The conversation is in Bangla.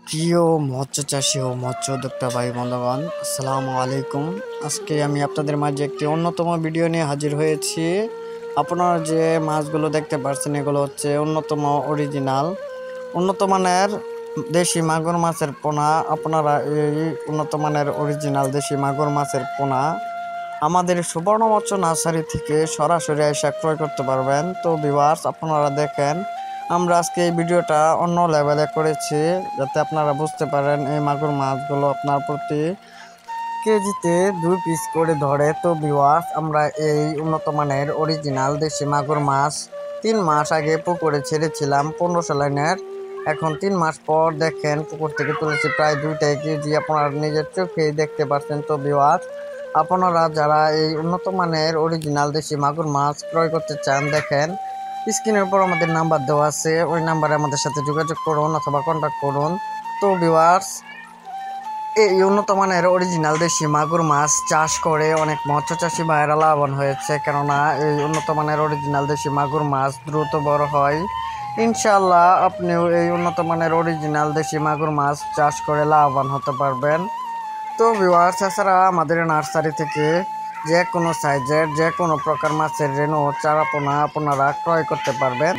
প্রিয় মৎস্য চাষী ও মৎস্য উদ্যোক্তা ভাই বন্ধুগণ, আসসালামু আলাইকুম। আজকে আমি আপনাদের মাঝে একটি অন্যতম ভিডিও নিয়ে হাজির হয়েছি। আপনারা যে মাছগুলো দেখতে পাচ্ছেন এগুলো হচ্ছে অন্যতম অরিজিনাল উন্নত মানের দেশি মাগুর মাছের পোনা। আপনারা এই উন্নত মানের অরিজিনাল দেশি মাগুর মাছের পোনা আমাদের সুবর্ণ মৎস্য নার্সারি থেকে সরাসরি এসে ক্রয় করতে পারবেন। তো ভিউয়ার্স, আপনারা দেখেন আমরা আজকে এই ভিডিওটা অন্য লেভেলে করেছি, যাতে আপনারা বুঝতে পারেন এই মাগুর মাছগুলো আপনার প্রতি কেজিতে 2 পিস করে ধরে। তো ভিউয়ার্স, আমরা এই উন্নত মানের অরিজিনাল দেশি মাগুর মাছ 3 মাস আগে পুকুরে ছেড়েছিলাম 1500 লাইনের। এখন 3 মাস পর দেখেন পুকুর থেকে তুলেছি প্রায় 2.5 কেজি, আপনারা নিজের চোখেই দেখতে পাচ্ছেন। তো ভিউয়ার্স, আপনারা যারা এই উন্নত মানের অরিজিনাল দেশি মাগুর মাছ ক্রয় করতে চান, দেখেন স্ক্রিনের উপর আমাদের নাম্বার দেওয়া আছে, ওই নাম্বারে আমাদের সাথে যোগাযোগ করুন অথবা কন্ট্যাক্ট করুন। তো ভিউয়ার্স, এই উন্নত মানের অরিজিনাল দেশি মাগুর মাছ চাষ করে অনেক মৎস্য চাষি ভাইয়েরা লাভবান হয়েছে, কেননা এই উন্নত মানের অরিজিনাল দেশি মাগুর মাছ দ্রুত বড় হয়। ইনশাল্লাহ আপনিও এই উন্নত মানের অরিজিনাল দেশি মাগুর মাছ চাষ করে লাভবান হতে পারবেন। তো ভিউয়ার্স, এছাড়া আমাদের নার্সারি থেকে যে কোনো সাইজের যে কোনো প্রকার মাছের রেণু চারাপোনা আপনারা ক্রয় করতে পারবেন।